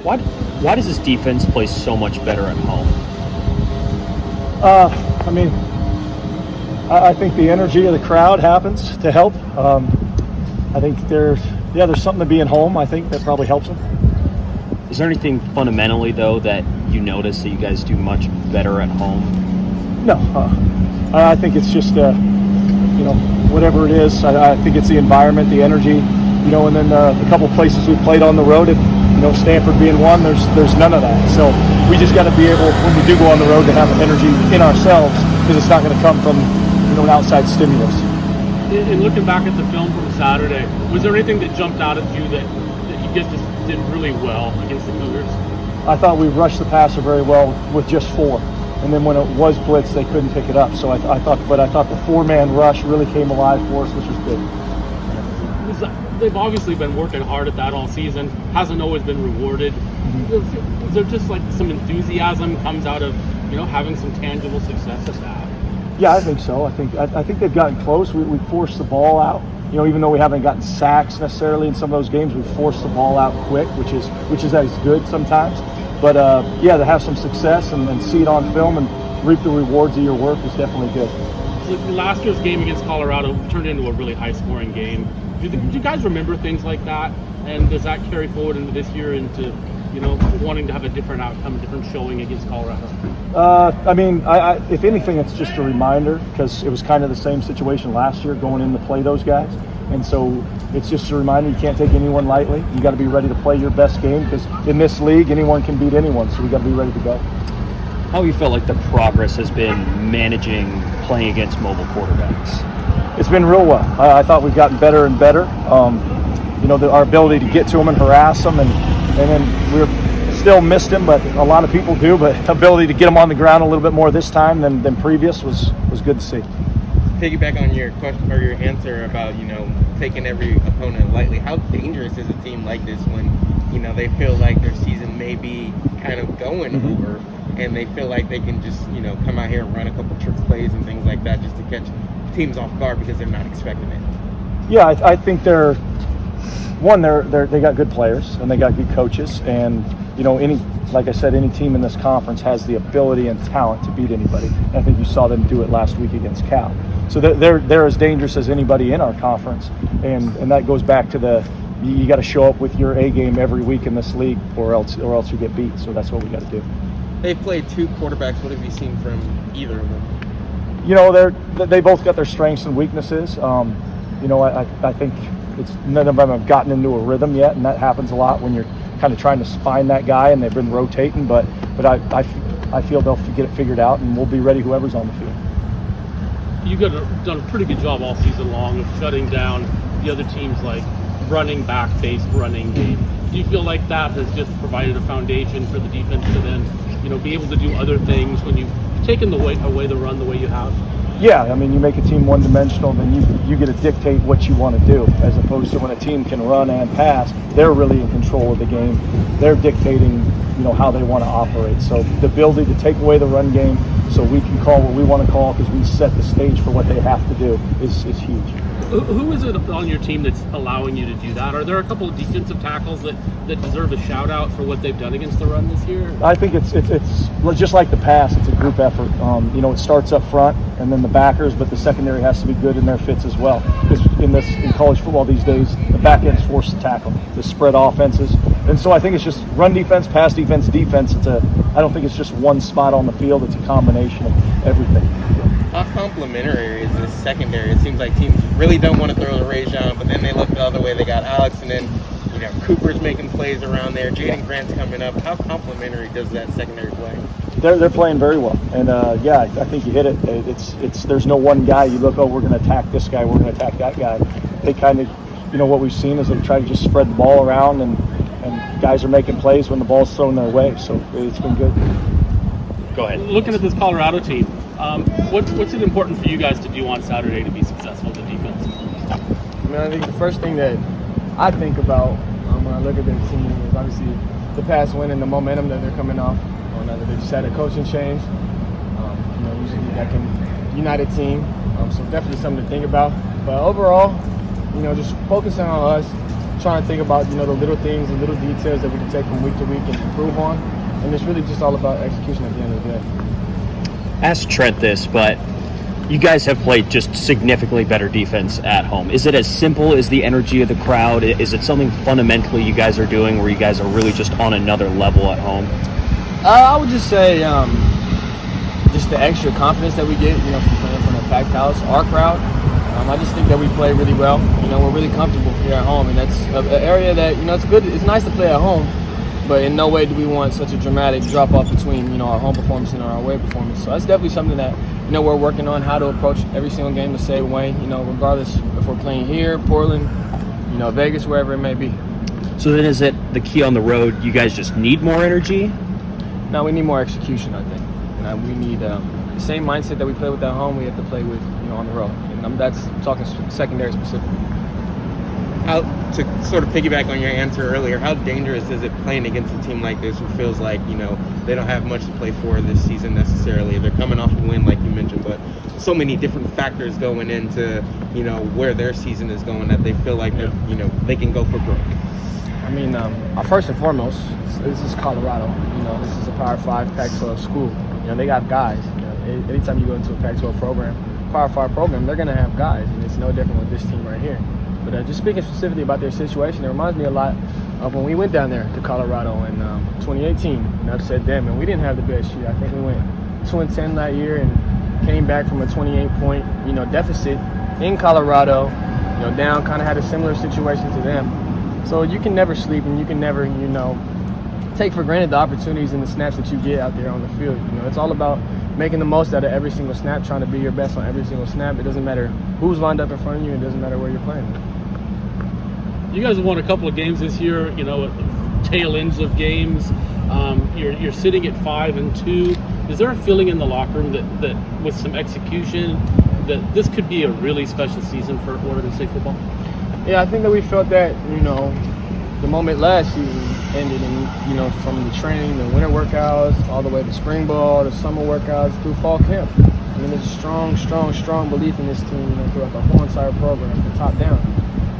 Why does this defense play so much better at home? I think the energy of the crowd happens to help. I think there's something to being home, I think, that probably helps them. Is there anything fundamentally, though, that you notice that you guys do much better at home? No. I think it's just, whatever it is. I think it's the environment, the energy, and then the couple places we played on the road, Stanford being one, there's none of that. So we just got to be able, when we do go on the road, to have energy in ourselves, because it's not going to come from, an outside stimulus. In looking back at the film from Saturday, was there anything that jumped out at you that you guys just did really well against the Cougars? I thought we rushed the passer very well with just 4. And then when it was blitz, they couldn't pick it up. So I thought the 4-man rush really came alive for us, which was good. They've obviously been working hard at that all season. Hasn't always been rewarded. Mm-hmm. Is there just like some enthusiasm comes out of having some tangible success at that? Yeah, I think so. I think they've gotten close. We forced the ball out. Even though we haven't gotten sacks necessarily in some of those games, we forced the ball out quick, which is as good sometimes. But to have some success and see it on film and reap the rewards of your work is definitely good. So last year's game against Colorado turned into a really high-scoring game. Do you guys remember things like that? And does that carry forward into this year, into wanting to have a different outcome, different showing against Colorado? If anything, it's just a reminder, because it was kind of the same situation last year going in to play those guys. And so it's just a reminder you can't take anyone lightly. You got to be ready to play your best game, because in this league, anyone can beat anyone. So we got to be ready to go. How have you felt like the progress has been managing playing against mobile quarterbacks? It's been real well. I thought we've gotten better and better. Our ability to get to them and harass them, and then we're still missed him, but a lot of people do. But ability to get them on the ground a little bit more this time than previous was good to see. Piggyback on your question or your answer about taking every opponent lightly. How dangerous is a team like this when they feel like their season may be kind of going over, and they feel like they can just come out here and run a couple trick plays and things like that just to catch teams off guard because they're not expecting it? Yeah, I think they got good players and they got good coaches, and any team in this conference has the ability and talent to beat anybody. And I think you saw them do it last week against Cal. So they're as dangerous as anybody in our conference, and that goes back to you got to show up with your A game every week in this league, or else you get beat. So that's what we got to do. They've played 2 quarterbacks. What have you seen from either of them? They both got their strengths and weaknesses. I think none of them have gotten into a rhythm yet, and that happens a lot when you're kind of trying to find that guy, and they've been rotating. But I feel they'll get it figured out, and we'll be ready whoever's on the field. You've done a pretty good job all season long of shutting down the other team's running back-based running game. Do you feel like that has just provided a foundation for the defense to then be able to do other things when you've taken away the run the way you have? Yeah, you make a team one-dimensional, then you get to dictate what you want to do, as opposed to when a team can run and pass, they're really in control of the game. They're dictating, how they want to operate. So the ability to take away the run game so we can call what we want to call, because we set the stage for what they have to do, is huge. Who is it on your team that's allowing you to do that? Are there a couple of defensive tackles that deserve a shout out for what they've done against the run this year? I think it's just like the pass. It's a group effort. It starts up front and then the backers, but the secondary has to be good in their fits as well. Because in college football these days, the back end's forced to tackle the spread offenses, and so I think it's just run defense, pass defense, defense. I don't think it's just one spot on the field. It's a combination of everything. How complimentary is this secondary? It seems like teams really don't want to throw the Rajon, but then they look the other way. They got Alex, and then Cooper's making plays around there. Jaydon Grant's coming up. How complimentary does that secondary play? They're playing very well, and I think you hit it. It's there's no one guy you look, we're going to attack this guy, we're going to attack that guy. They kind of, what we've seen is they try to just spread the ball around, and guys are making plays when the ball's thrown their way. So it's been good. Go ahead. Looking at this Colorado team, what's it important for you guys to do on Saturday to be successful as a defense? I think the first thing that I think about when I look at their team is obviously the past win and the momentum that they're coming off. That they just had a coaching change. Usually that can unite a team. So definitely something to think about. But overall, just focusing on us, trying to think about, the little things, the little details that we can take from week to week and improve on. And it's really just all about execution at the end of the day. Ask Trent this, but you guys have played just significantly better defense at home. Is it as simple as the energy of the crowd? Is it something fundamentally you guys are doing where you guys are really just on another level at home? I would just say just the extra confidence that we get, from playing in front of a packed house, our crowd. I just think that we play really well. We're really comfortable here at home, and that's an area that, it's good. It's nice to play at home, but in no way do we want such a dramatic drop-off between, our home performance and our away performance. So that's definitely something that, we're working on, how to approach every single game the same way, regardless if we're playing here, Portland, Vegas, wherever it may be. So then is it the key on the road, you guys just need more energy? No, we need more execution, I think. We need the same mindset that we play with at home, we have to play with, on the road. And that's talking secondary specifically. How, to sort of piggyback on your answer earlier, how dangerous is it playing against a team like this who feels like, they don't have much to play for this season necessarily? They're coming off a win, like you mentioned, but so many different factors going into, where their season is going that they feel like they're, they can go for broke. I mean, first and foremost, this is Colorado. This is a Power 5 Pac-12 school. They got guys. Anytime you go into a Pac-12 program, Power 5 program, they're going to have guys, and it's no different with this team right here. But just speaking specifically about their situation, it reminds me a lot of when we went down there to Colorado in 2018 and upset them, and we didn't have the best year. I think we went 2-10 that year and came back from a 28-point, deficit in Colorado, down, kind of had a similar situation to them. So you can never sleep, and you can never, take for granted the opportunities and the snaps that you get out there on the field. It's all about making the most out of every single snap, trying to be your best on every single snap. It doesn't matter who's lined up in front of you. It doesn't matter where you're playing. You guys have won a couple of games this year, tail ends of games. You're sitting at 5-2. Is there a feeling in the locker room that with some execution, that this could be a really special season for Oregon State football? Yeah, I think that we felt that, the moment last season ended, and from the training, the winter workouts, all the way to spring ball, the summer workouts, through fall camp. There's a strong belief in this team, throughout the whole entire program, from top down.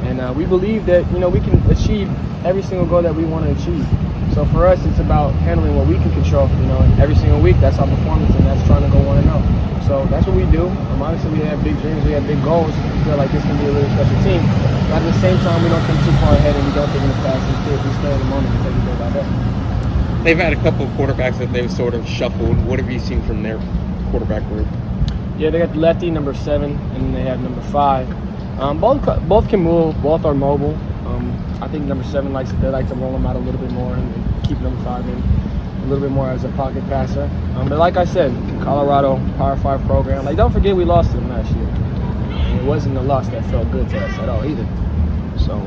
And we believe that, we can achieve every single goal that we want to achieve. So for us, it's about handling what we can control. And every single week, that's our performance, and that's trying to go 1-0. So that's what we do. Honestly, we have big dreams, we have big goals. We feel like this can be a really special team. But at the same time, we don't think too far ahead, and we don't think in the past. We stay in the moment and take it day by day. They've had a couple of quarterbacks that they've sort of shuffled. What have you seen from their quarterback group? Yeah, they got the lefty, number 7, and then they have number 5. Both can move. Both are mobile. I think number 7 they like to roll them out a little bit more and keep number 5 in a little bit more as a pocket passer. But like I said, Colorado Power 5 program. Don't forget we lost to them last year. And it wasn't a loss that felt good to us at all either. So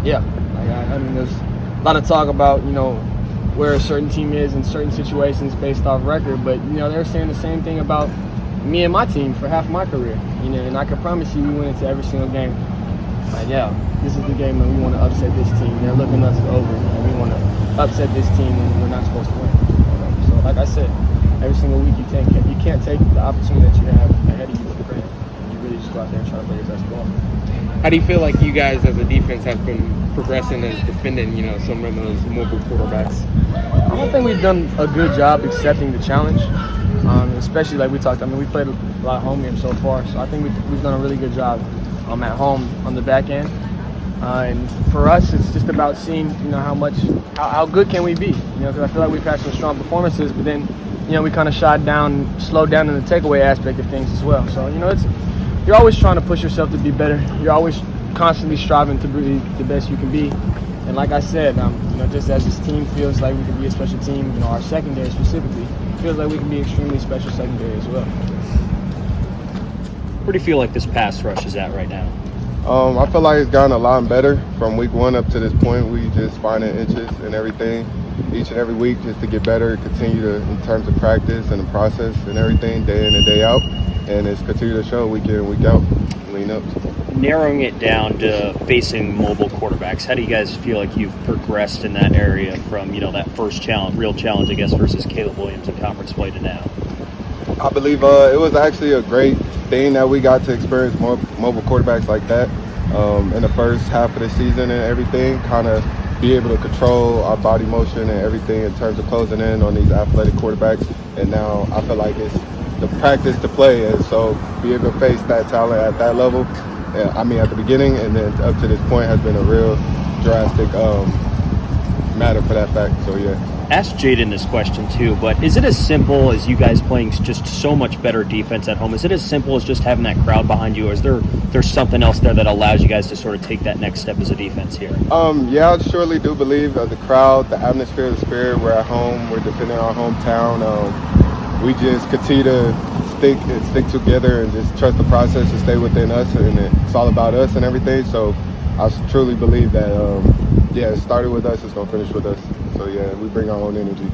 yeah, I mean, there's a lot of talk about where a certain team is in certain situations based off record, but they're saying the same thing about me and my team for half my career. And I can promise you, we went into every single game. This is the game that we want to upset this team. They're looking us over, and we want to upset this team, and we're not supposed to win. So, like I said, every single week you can't take the opportunity that you have ahead of you for granted. You really just go out there and try to play your best ball. How do you feel like you guys as a defense have been progressing as defending, some of those mobile quarterbacks? I think we've done a good job accepting the challenge, especially like we talked. I mean, we played a lot of home games so far, so I think we've done a really good job at home on the back end. And for us, it's just about seeing, how good can we be? Because I feel like we've had some strong performances, but then, we kind of slowed down in the takeaway aspect of things as well. So, you're always trying to push yourself to be better. You're always constantly striving to be the best you can be. And like I said, just as this team feels like we can be a special team, our secondary specifically feels like we can be extremely special secondary as well. Where do you feel like this pass rush is at right now? I feel like it's gotten a lot better from week 1 up to this point. We just finding inches and everything each and every week just to get better, continue to, in terms of practice and the process and everything, day in and day out. And it's continue to show week in and week out, lean up. Narrowing it down to facing mobile quarterbacks, how do you guys feel like you've progressed in that area from, that first real challenge, I guess, versus Caleb Williams in conference play to now? I believe it was actually a great thing that we got to experience more mobile quarterbacks like that. in the first half of the season and everything, kind of be able to control our body motion and everything in terms of closing in on these athletic quarterbacks. And now I feel like it's the practice to play, and so be able to face that talent at that level, at the beginning and then up to this point has been a real drastic matter for that fact. So yeah. Ask Jaydon this question too, but is it as simple as you guys playing just so much better defense at home? Is it as simple as just having that crowd behind you, or is there's something else there that allows you guys to sort of take that next step as a defense here? Yeah, I surely do believe the crowd, the atmosphere, the spirit. We're at home. We're defending our hometown. We just continue to stick together and just trust the process and stay within us, and it's all about us and everything. So I truly believe that it started with us, it's going to finish with us. So yeah, we bring our own energy.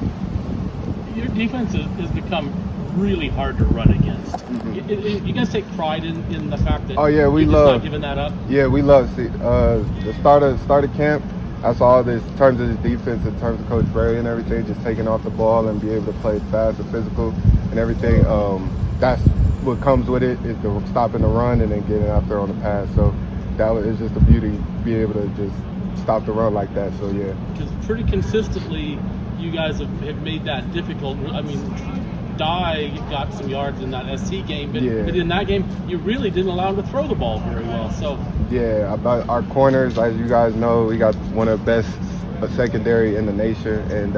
Your defense has become really hard to run against. Mm-hmm. You guys take pride in the fact that we you're love not giving that up? Yeah, we love the start of camp. I saw this in terms of his defense, in terms of Coach Bray and everything, just taking off the ball and be able to play fast and physical and everything. That's what comes with it, is the stopping the run and then getting out there on the pass. So that was just a beauty, be able to just stop the run like that. So yeah. Because pretty consistently, you guys have made that difficult. I mean, Dye got some yards in that SC game, but in that game, you really didn't allow him to throw the ball very well. So yeah, about our corners, as you guys know, we got one of the best secondary in the nation, and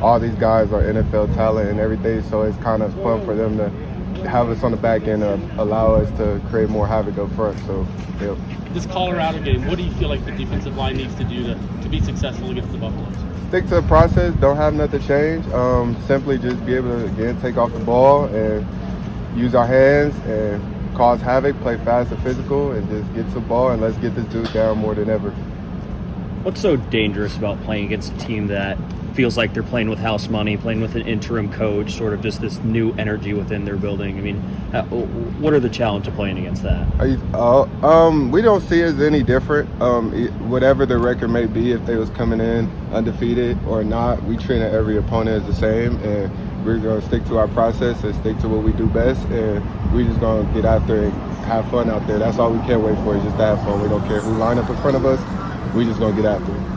all these guys are NFL talent and everything. So it's kind of fun for them to have us on the back end, allow us to create more havoc up front. So yeah. This Colorado game, what do you feel like the defensive line needs to do to be successful against the Buffaloes? Stick to the process, don't have nothing to change. Simply just be able to, again, take off the ball and use our hands and cause havoc, play fast and physical, and just get to the ball, and let's get this dude down more than ever. What's so dangerous about playing against a team that feels like they're playing with house money, playing with an interim coach, sort of just this new energy within their building? I mean, what are the challenges of playing against that? We don't see it as any different. Whatever the record may be, if they was coming in undefeated or not, we treat every opponent as the same, and we're going to stick to our process and stick to what we do best, and we're just going to get out there and have fun out there. That's all we can't wait for, is just to have fun. We don't care who line up in front of us. We just going to get after it.